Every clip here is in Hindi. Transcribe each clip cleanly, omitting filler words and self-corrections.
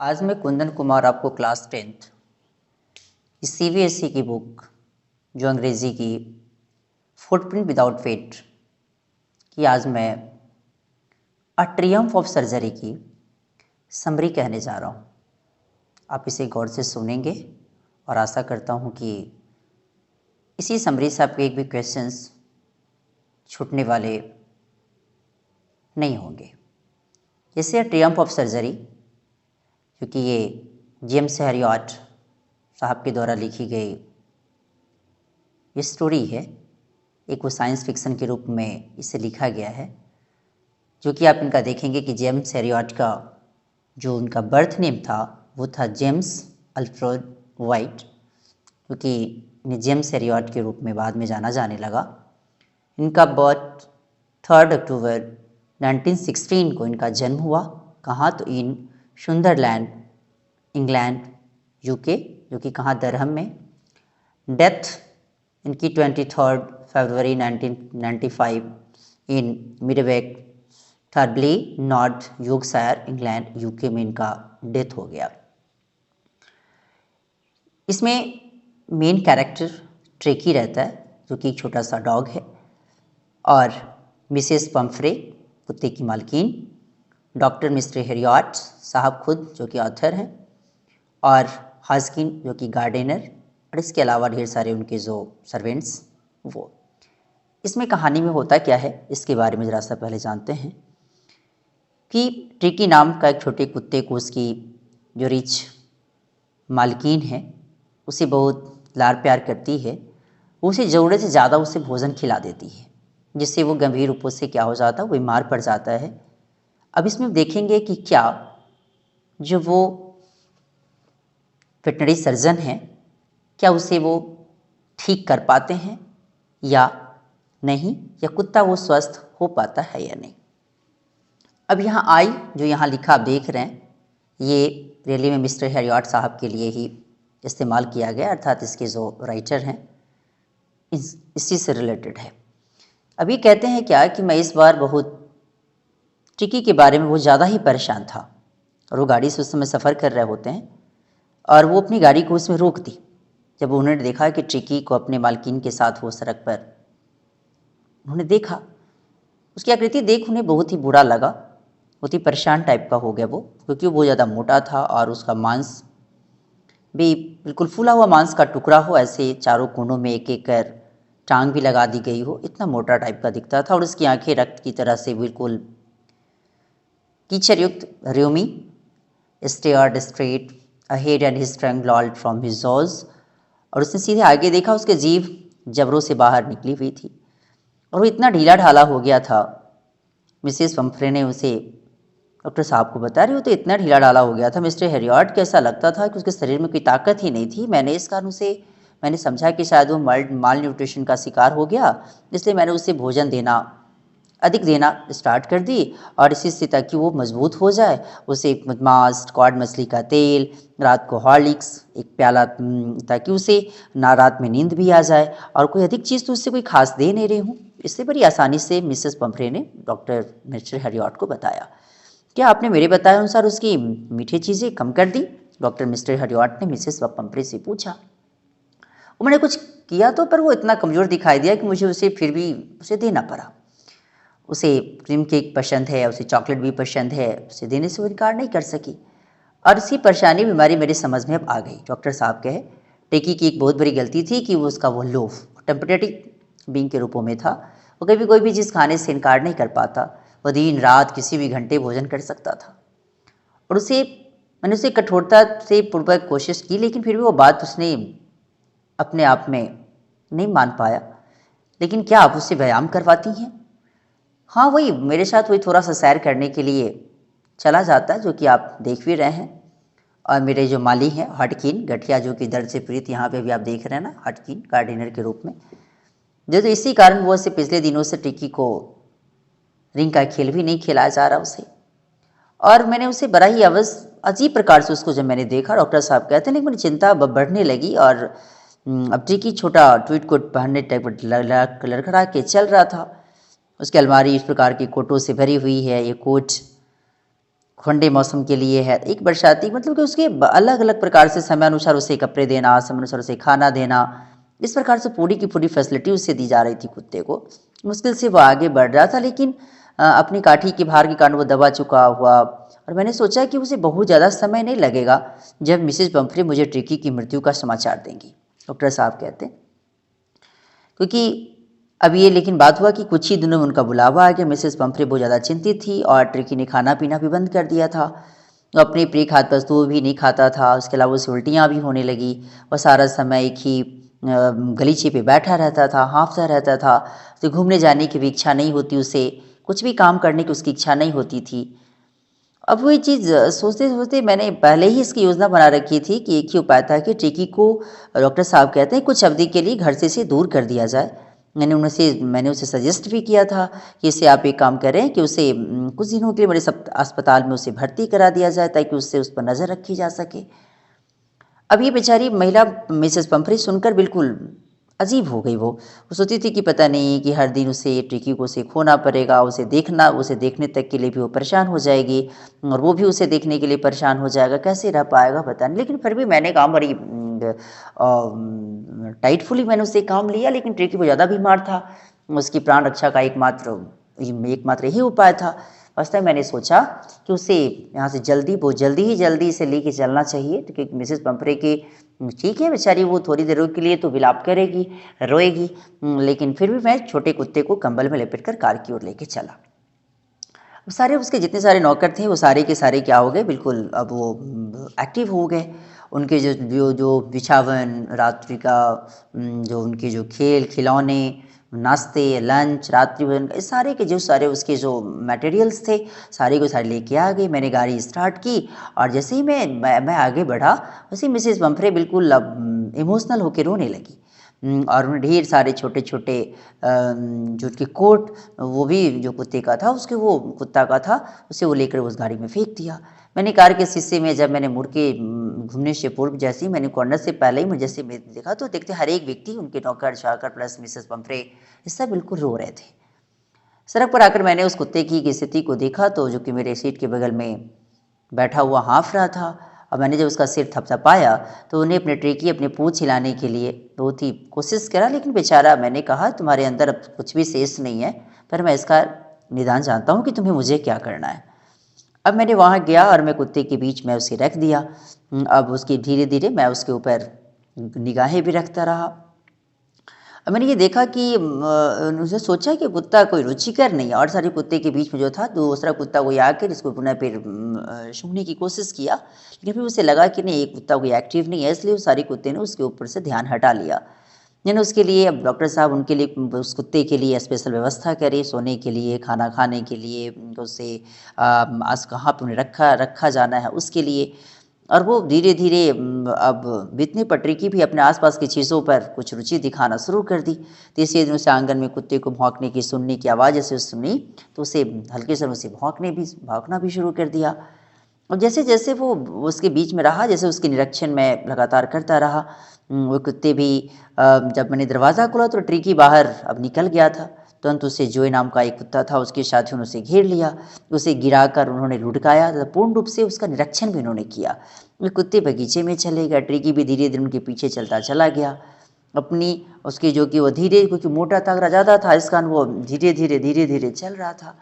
आज मैं कुंदन कुमार आपको क्लास 10th सीबीएसई की बुक जो अंग्रेज़ी की फुटप्रिंट विदाउट फेट की आज मैं अ ट्रियम्फ ऑफ सर्जरी की समरी कहने जा रहा हूँ। आप इसे गौर से सुनेंगे और आशा करता हूँ कि इसी समरी से आपके एक भी क्वेश्चंस छूटने वाले नहीं होंगे। जैसे अ ट्रियम्फ ऑफ सर्जरी, क्योंकि ये जेम्स हैरियट साहब के द्वारा लिखी गई ये स्टोरी है, एक वो साइंस फिक्सन के रूप में इसे लिखा गया है, जो कि आप इनका देखेंगे कि जेम्स हैरियट का जो उनका बर्थ नेम था वो था जेम्स अल्फ्रेड वाइट, क्योंकि इन्हें जेम्स हैरियट के रूप में बाद में जाना जाने लगा। इनका बर्थ 3 अक्टूबर 1916 को इनका जन्म हुआ। कहाँ? तो इन सुंदरलैंड, इंग्लैंड, यूके, जो कि कहाँ? दरहम में। डेथ इनकी 23 फरवरी 1995 इन मिडवेक, थर्बली, नॉर्थ यॉर्कशायर, इंग्लैंड, यूके में इनका डेथ हो गया। इसमें मेन कैरेक्टर ट्रेकी रहता है, जो कि एक छोटा सा डॉग है, और मिसेस पम्फ्रे कुत्ते की मालकिन, डॉक्टर मिस्टर हैरियट साहब खुद जो कि ऑथर हैं, और हास्किन जो कि गार्डनर, और इसके अलावा ढेर सारे उनके जो सर्वेंट्स वो। इसमें कहानी में होता क्या है इसके बारे में ज़रा सा पहले जानते हैं कि ट्रिकी नाम का एक छोटे कुत्ते को उसकी जो रिच मालकिन है उसे बहुत लाड़ प्यार करती है। उसे ज़रूरत से ज़्यादा उसे भोजन खिला देती है, जिससे वो गंभीर रूपों से क्या हो जाता है, वो बीमार पड़ जाता है। अब इसमें देखेंगे कि क्या जो वो वेटनरी सर्जन हैं क्या उसे वो ठीक कर पाते हैं या नहीं, या कुत्ता वो स्वस्थ हो पाता है या नहीं। अब यहाँ आई जो यहाँ लिखा आप देख रहे हैं, ये रैली में मिस्टर हैरियट साहब के लिए ही इस्तेमाल किया गया, अर्थात इसके जो राइटर हैं इसी से रिलेटेड है। अभी कहते हैं क्या कि मैं इस बार बहुत ट्रिकी के बारे में बहुत ज़्यादा ही परेशान था, और वो गाड़ी से उस समय सफ़र कर रहे होते हैं और वो अपनी गाड़ी को उसमें रोक दी जब उन्होंने देखा कि ट्रिकी को अपने मालकिन के साथ वो सड़क पर उन्होंने देखा। उसकी आकृति देख उन्हें बहुत ही बुरा लगा, बहुत ही परेशान टाइप का हो गया वो, क्योंकि वो बहुत ज़्यादा मोटा था और उसका मांस भी बिल्कुल फूला हुआ मांस का टुकड़ा हो, ऐसे चारों कोनों में एक एक कर टांग भी लगा दी गई हो, इतना मोटा टाइप का दिखता था। और उसकी आंखें रक्त की तरह से बिल्कुल कीचड़युक्त Remy stared straight ahead and his tongue lolled from his jaws, और उसने सीधे आगे देखा, उसके जीभ जबरों से बाहर निकली हुई थी और वो इतना ढीला ढाला हो गया था। मिसेस पम्फ्रे ने उसे डॉक्टर साहब को बता रही हो तो इतना ढीला ढाला हो गया था मिस्टर हैरियट को, ऐसा लगता था कि उसके शरीर में कोई ताकत ही नहीं थी। मैंने इस कारण उसे मैंने समझा कि शायद वो माल न्यूट्रिशन का शिकार हो गया, इसलिए मैंने उसे भोजन अधिक देना स्टार्ट कर दी, और इसी से ताकि वो मजबूत हो जाए उसे मांस, कॉड मछली का तेल, रात को हॉर्लिक्स एक प्याला, ताकि उसे ना रात में नींद भी आ जाए, और कोई अधिक चीज़ तो उससे कोई खास दे नहीं रही हूँ। इससे बड़ी आसानी से मिसेस पम्फ्रे ने डॉक्टर मिस्टर हैरियट को बताया। क्या आपने मेरे बताए अनुसार उसकी मीठी चीज़ें कम कर दी? डॉक्टर मिस्टर हैरियट ने मिसेस पम्फ्रे से पूछा। मैंने कुछ किया तो, पर वो इतना कमज़ोर दिखाई दिया कि मुझे उसे फिर भी उसे देना पड़ा। उसे क्रीम केक पसंद है, उसे चॉकलेट भी पसंद है, उसे देने से वो इनकार नहीं कर सकी, और इसी परेशानी बीमारी मेरी समझ में अब आ गई। डॉक्टर साहब कहे टेकी की एक बहुत बड़ी गलती थी कि वो उसका वो लोफ टेम्परेटिव बीइंग के रूपों में था। वो कभी कोई भी चीज़ खाने से इनकार नहीं कर पाता, वो दिन रात किसी भी घंटे भोजन कर सकता था, और मैंने उसे कठोरता से पूर्वक कोशिश की, लेकिन फिर भी वो बात उसने अपने आप में नहीं मान पाया। लेकिन क्या आप उससे व्यायाम करवाती हैं? हाँ, वही मेरे साथ वही थोड़ा सा सैर करने के लिए चला जाता है, जो कि आप देख भी रहे हैं। और मेरे जो माली हैं हटकिन गठिया, जो कि दर्द से पीड़ित, यहाँ पे भी आप देख रहे हैं ना, हटकिन गार्डनर के रूप में, जो तो इसी कारण वो से पिछले दिनों से टिकी को रिंग का खेल भी नहीं खिलाया जा रहा उसे। और मैंने उसे बड़ा ही अजीब प्रकार से उसको जब मैंने देखा, डॉक्टर साहब कहते हैं, लेकिन मेरी चिंता बढ़ने लगी, और अब टिकी छोटा ट्वीट कोट पहनने टाइप लड़खड़ा के चल रहा था। उसकी अलमारी इस प्रकार की कोटों से भरी हुई है। ये ठंडे मौसम के लिए है, एक बरसाती, मतलब कि उसके अलग अलग प्रकार से समय अनुसार उसे कपड़े देना, समय अनुसार उसे खाना देना, इस प्रकार से पूरी की पूरी फैसिलिटी उसे दी जा रही थी कुत्ते को। मुश्किल से वो आगे बढ़ रहा था, लेकिन अपनी काठी के भार के कारण वो दबा चुका हुआ। और मैंने सोचा कि उसे बहुत ज़्यादा समय नहीं लगेगा जब मिसेज बम्फ्रे मुझे ट्रिकी की मृत्यु का समाचार देंगी, डॉक्टर साहब कहते हैं। क्योंकि अब ये लेकिन बात हुआ कि कुछ ही दिनों में उनका बुलावा आ गया। मिसेस बम्फ्रे बहुत ज़्यादा चिंतित थी और ट्रिकी ने खाना पीना भी बंद कर दिया था। वो अपनी प्रिय खाद्य वस्तुओं भी नहीं खाता था। उसके अलावा उसे उल्टियाँ भी होने लगी। वह सारा समय एक ही गलीचे पे बैठा रहता था, हाँफता रहता था। उसे घूमने जाने की भी इच्छा नहीं होती, उसे कुछ भी काम करने की उसकी इच्छा नहीं होती थी। अब वो ये चीज़ सोचते सोचते मैंने पहले ही इसकी योजना बना रखी थी कि एक ही उपाय था कि ट्रिकी को, डॉक्टर साहब कहते हैं, कुछ अवधि के लिए घर से इसे दूर कर दिया जाए। मैंने उसे सजेस्ट भी किया था कि इसे आप एक काम करें कि उसे कुछ दिनों के लिए बड़े अस्पताल में उसे भर्ती करा दिया जाए ताकि उससे उस पर नज़र रखी जा सके। अब ये बेचारी महिला मिसेस पंफरी सुनकर बिल्कुल अजीब हो गई। वो सोचती थी कि पता नहीं कि हर दिन उसे ट्रिकी को उसे खोना पड़ेगा, उसे देखने तक के लिए भी वो परेशान हो जाएगी और वो भी उसे देखने के लिए परेशान हो जाएगा, कैसे रह पाएगा पता नहीं। लेकिन फिर भी मैंने काम बड़ी टाइटफुली मैंने उससे काम लिया, लेकिन ट्रिकी को ज़्यादा बीमार था। उसकी प्राण रक्षा का एकमात्र यही उपाय था। वास्तव में मैंने सोचा कि उसे यहाँ से जल्दी इसे लेके चलना चाहिए, क्योंकि मिसेस पंपरे के ठीक है बेचारी, वो थोड़ी देर के लिए तो विलाप करेगी, रोएगी, लेकिन फिर भी मैं छोटे कुत्ते को कंबल में लपेट कर कार की ओर लेके चला। सारे उसके जितने सारे नौकर थे वो सारे के सारे क्या हो गए, बिल्कुल अब वो एक्टिव हो गए। उनके जो बिछावन, रात्रि का जो उनके जो खेल खिलौने, नाश्ते, लंच, रात्रि भोजन, इस सारे के जो सारे उसके जो मटेरियल्स थे सारे को सारे लेके आ गए। मैंने गाड़ी स्टार्ट की और जैसे ही मैं आगे बढ़ा, वैसे ही मिसेस बम्फ्रे बिल्कुल अब इमोशनल होकर रोने लगी। और उन्हें ढेर सारे छोटे छोटे जो उनके कोट, वो भी जो कुत्ते का था उसके, वो कुत्ता का था, उसे वो लेकर उस गाड़ी में फेंक दिया। मैंने कार के शीशे में जब मैंने मुड़ के घूमने से पूर्व जैसे ही मैंने कॉर्नर से पहले ही मुझे जैसे मैं देखा, तो देखते हर एक व्यक्ति, उनके नौकर चाकर प्लस मिसेस बम्फ्रे, ये सब बिल्कुल रो रहे थे। सड़क पर आकर मैंने उस कुत्ते की स्थिति को देखा, तो जो कि मेरे सीट के बगल में बैठा हुआ हाँफ रहा था। और मैंने जब उसका सिर थपथपाया तो उन्हें अपने ट्रिकी अपने पूँछ हिलाने के लिए बहुत ही कोशिश करा, लेकिन बेचारा, मैंने कहा तुम्हारे अंदर अब कुछ भी शेष नहीं है, पर मैं इसका निदान जानता हूँ कि तुम्हें मुझे क्या करना है। अब मैंने वहाँ गया और मैं कुत्ते के बीच में उसे रख दिया। अब उसकी धीरे धीरे मैं उसके ऊपर निगाहें भी रखता रहा। अब मैंने ये देखा कि उसे सोचा कि कुत्ता कोई रुचिकर नहीं है, और सारे कुत्ते के बीच में जो था दूसरा कुत्ता कोई आकर इसको पुनः फिर सूंघने की कोशिश किया, लेकिन फिर उसे लगा कि नहीं, एक कुत्ता कोई एक्टिव नहीं है, इसलिए उस सारे कुत्ते ने उसके ऊपर से ध्यान हटा लिया। यानी उसके लिए अब डॉक्टर साहब उनके लिए, उस कुत्ते के लिए स्पेशल व्यवस्था करे, सोने के लिए, खाना खाने के लिए, उसे आज कहाँ पर उन्हें रखा जाना है उसके लिए। और वो धीरे धीरे अब बीतने पटरी की भी अपने आसपास की चीज़ों पर कुछ रुचि दिखाना शुरू कर दी। तीसरे दिन उसे आंगन में कुत्ते को भौंकने की सुनने की आवाज़ जैसे सुनी, तो उसे हल्के से उसे भौंकना भी शुरू कर दिया। और जैसे जैसे वो उसके बीच में रहा, जैसे उसके निरीक्षण मैं लगातार करता रहा, वो कुत्ते भी जब मैंने दरवाज़ा खोला तो ट्रिकी बाहर अब निकल गया था। तुरंत उसे जोए नाम का एक कुत्ता था, उसके साथियों ने उसे घेर लिया, उसे गिराकर उन्होंने लुढ़काया तथा पूर्ण रूप से उसका निरीक्षण भी उन्होंने किया। वे कुत्ते बगीचे में चले गए, ट्रिकी भी धीरे धीरे उनके पीछे चलता चला गया। अपनी उसकी जो कि वो धीरे, क्योंकि मोटा तगड़ा ज़्यादा था इस कारण वो धीरे धीरे चल रहा था।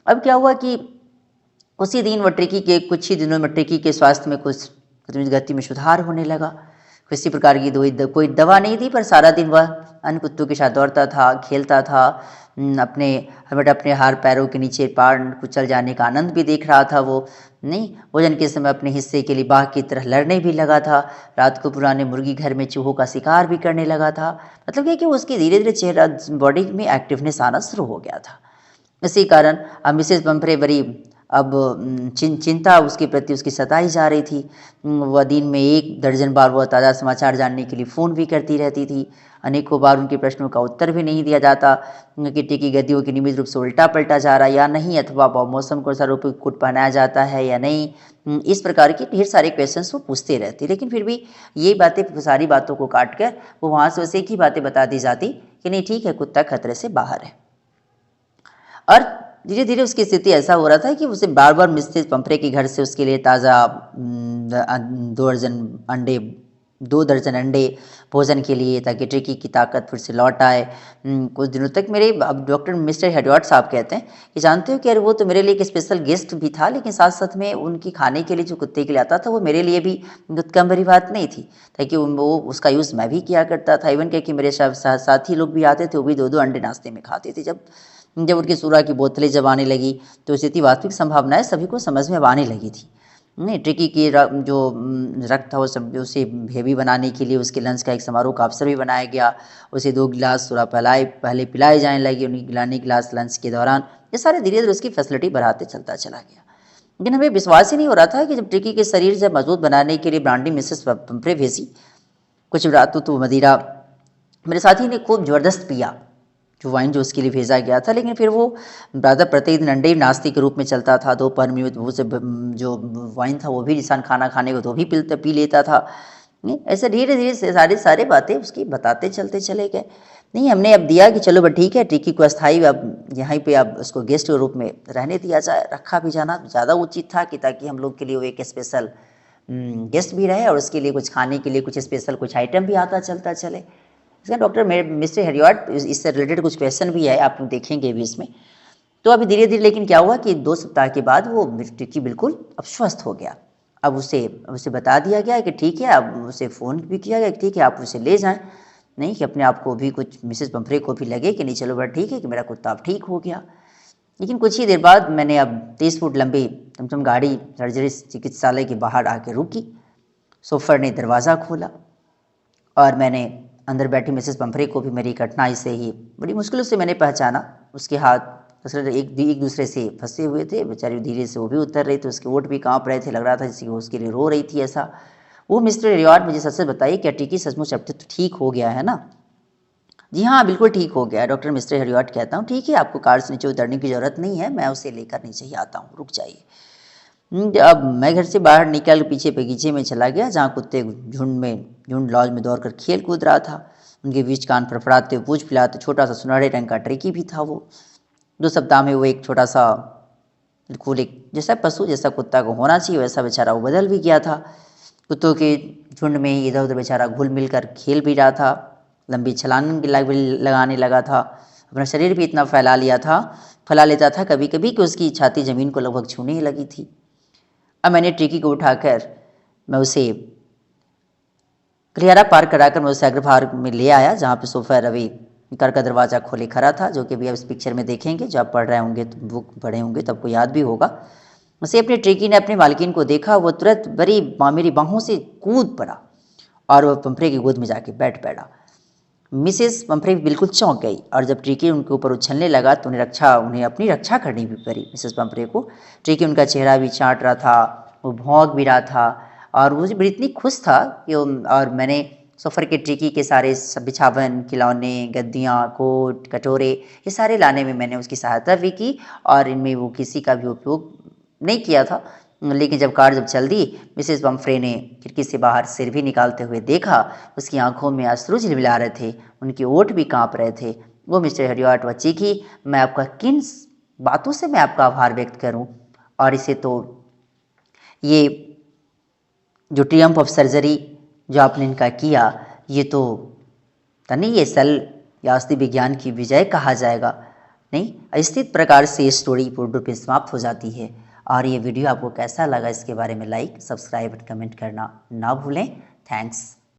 अब क्या हुआ कि उसी दिन वो ट्रिकी के कुछ ही दिनों में ट्रिकी के स्वास्थ्य में कुछ गति में सुधार होने लगा। किसी प्रकार की कोई दवा नहीं थी, पर सारा दिन वह अन्य कुत्तों के साथ दौड़ता था, खेलता था, अपने हार पैरों के नीचे पार कुचल जाने का आनंद भी देख रहा था। वो नहीं, भोजन के समय अपने हिस्से के लिए बाघ की तरह लड़ने भी लगा था। रात को पुराने मुर्गी घर में चूहों का शिकार भी करने लगा था। मतलब क्या कि उसकी धीरे धीरे चेहरा, बॉडी में एक्टिवनेस आना शुरू हो गया था। इसी कारण अब मिसेस बम्फ्रे बड़ी अब चिंता उसके प्रति उसकी सताई जा रही थी। वह दिन में 1 दर्जन बार वह ताज़ा समाचार जानने के लिए फ़ोन भी करती रहती थी। अनेकों बार उनके प्रश्नों का उत्तर भी नहीं दिया जाता कि टिकी गद्दियों की नियमित रूप से उल्टा पलटा जा रहा या नहीं, अथवा मौसम को अनुसार कोट पहनाया जाता है या नहीं। इस प्रकार के ढेर सारे क्वेश्चंस वो पूछते रहती, लेकिन फिर भी ये बातें, सारी बातों को काट कर वो वहाँ से उसे एक ही बातें बता दी जाती कि नहीं ठीक है, कुत्ता खतरे से बाहर है। और धीरे धीरे उसकी स्थिति ऐसा हो रहा था कि उसे बार बार मिसेस पंफरे के घर से उसके लिए ताज़ा 2 दर्जन अंडे भोजन के लिए, ताकि ट्रिकी की ताकत फिर से लौट आए। कुछ दिनों तक मेरे अब डॉक्टर मिस्टर हेडवर्ड साहब कहते हैं कि जानते हो कि अरे वो तो मेरे लिए एक स्पेशल गेस्ट भी था, लेकिन साथ साथ में उनकी खाने के लिए जो कुत्ते के लिए आता था वो मेरे लिए भी कम भरी बात नहीं थी, ताकि वो उसका यूज़ मैं भी किया करता था। इवन कि मेरे साथी लोग भी आते थे, वो भी 2-2 अंडे नाश्ते में खाते थे। जब जब उनकी सूरा की बोतलें जब आने लगी तो स्थिति वास्तविक संभावनाएं सभी को समझ में अब आने लगी थी। नहीं, ट्रिकी की जो रक्त था वो सब उसे हेवी बनाने के लिए उसके लंच का एक समारोह का अवसर भी बनाया गया। उसे 2 गिलास सूरा पहले पिलाए जाने लगे, उन्हीं गिलाने गिलास लंच के दौरान। ये सारे धीरे धीरे उसकी फैसिलिटी बढ़ाते चलता चला गया। लेकिन हमें विश्वास ही नहीं हो रहा था कि जब ट्रिकी के शरीर से मजबूत बनाने के लिए ब्रांडी मिसेस पंफरे भेजी, कुछ रातों तो मदिरा मेरे साथी ने खूब ज़बरदस्त पिया, जो वाइन जो उसके लिए भेजा गया था। लेकिन फिर वो ज़्यादा प्रतिदिन अंडे नाश्ते के रूप में चलता था। दोपहर में वो से जो वाइन था वो भी इंसान खाना खाने को तो भी पी लेता था। नहीं, ऐसे धीरे धीरे से सारे बातें उसकी बताते चलते चले गए। नहीं, हमने अब दिया कि चलो बस ठीक है, ट्रिकी को अस्थाई अब यहीं पे अब उसको गेस्ट के रूप में रहने दिया जाए। रखा भी जाना ज़्यादा उचित था कि ताकि हम लोग के लिए वो एक स्पेशल गेस्ट भी रहे और उसके लिए कुछ खाने के लिए कुछ स्पेशल कुछ आइटम भी आता चलता चले। इसका डॉक्टर मिस्टर हेरियट इससे रिलेटेड कुछ क्वेश्चन भी है, आप देखेंगे भी इसमें। तो अभी धीरे धीरे लेकिन क्या हुआ कि 2 सप्ताह के बाद वो ट्रिकी बिल्कुल अब स्वस्थ हो गया। अब उसे बता दिया गया कि ठीक है, अब उसे फ़ोन भी किया गया कि ठीक है आप उसे ले जाएं। नहीं कि अपने आप को भी कुछ मिसेस पंफरे को भी लगे कि नहीं चलो बड़ा ठीक है कि मेरा कुत्ता अब ठीक हो गया। लेकिन कुछ ही देर बाद मैंने अब 30 फुट लंबी टमटम गाड़ी सर्जरी चिकित्सालय के बाहर आके रुकी। शोफर ने दरवाज़ा खोला और मैंने अंदर बैठी मिसेस पंफरे को भी मेरी कठिनाई से ही बड़ी मुश्किलों से मैंने पहचाना। उसके हाथ एक दूसरे से फंसे हुए थे, बेचारी धीरे से वो भी उतर रही थी, उसके ओठ भी कांप रहे थे, लग रहा था जैसे वो उसके लिए रो रही थी ऐसा। वो मिस्टर रिवार्ड मुझे सच बताइए क्या ट्रिकी सचमुच अब तो ठीक हो गया है ना? जी हाँ, बिल्कुल ठीक हो गया है डॉक्टर मिस्टर हेरियट कहता हूँ। ठीक है, आपको कार से नीचे उतरने की ज़रूरत नहीं है, मैं उसे लेकर नीचे ही आता हूँ, रुक जाइए। अब मैं घर से बाहर निकल पीछे बगीचे में चला गया, जहाँ कुत्ते झुंड लॉज में दौड़कर खेल कूद रहा था। उनके बीच कान फड़फड़ाते पूछ पिलाते छोटा सा सुनहरे रंग का ट्रिकी भी था। वो 2 सप्ताह में वो एक छोटा सा बिल्कुल एक जैसा पशु जैसा कुत्ता को होना चाहिए वैसा बेचारा वो बदल भी गया था। कुत्तों के झुंड में ही इधर उधर बेचारा घुल मिल कर खेल भी रहा था, लंबी छलांग लगाने लगा था, अपना शरीर भी इतना फैला लेता था कभी कभी कि उसकी छाती ज़मीन को लगभग छूने ही लगी थी। अब मैंने ट्रिकी को उठाकर मैं उसे गलियारा पार कराकर मैं उसे अग्रभाग में ले आया, जहाँ पे सोफा रवि घर का दरवाज़ा खोले खड़ा था, जो कि अभी आप इस पिक्चर में देखेंगे। जो आप पढ़ रहे होंगे तो बुक पढ़े होंगे तो आपको याद भी होगा। उसे अपनी ट्रिकी ने अपनी मालकिन को देखा, वो तुरंत मेरी बाहों से कूद पड़ा और वह पंफरे की गोद में जाके बैठ बैठा। मिसेस पंफरे बिल्कुल चौंक गई और जब ट्रिकी उनके ऊपर उछलने लगा तो उन्हें अपनी रक्षा करनी भी पड़ी मिसेस पंफरे को। ट्रिकी उनका चेहरा भी चाट रहा था, वो भौंक भी रहा था और वो भी इतनी खुश था कि और मैंने सफ़र के ट्रिकी के सारे बिछावन, खिलौने, गद्दियाँ, कोट, कटोरे ये सारे लाने में मैंने उसकी सहायता भी की और इनमें वो किसी का भी उपयोग नहीं किया था। लेकिन जब कार चल दी, मिसेस पंफरे ने खिड़की से बाहर सिर भी निकालते हुए देखा। उसकी आंखों में अश्रु झिलमिला रहे थे, उनके ओठ भी कांप रहे थे। वो मिस्टर हेरियट वह चीखी, मैं आपका किन बातों से मैं आपका आभार व्यक्त करूं? और इसे तो ये जो ट्रियम्फ ऑफ सर्जरी जो आपने इनका किया, ये तो नहीं ये सेल या अस्थि विज्ञान की विजय कहा जाएगा। नहीं, अस्थित प्रकार से स्टोरी पूर्ण रूप में समाप्त हो जाती है। और ये वीडियो आपको कैसा लगा इसके बारे में लाइक, सब्सक्राइब और कमेंट करना ना भूलें। थैंक्स।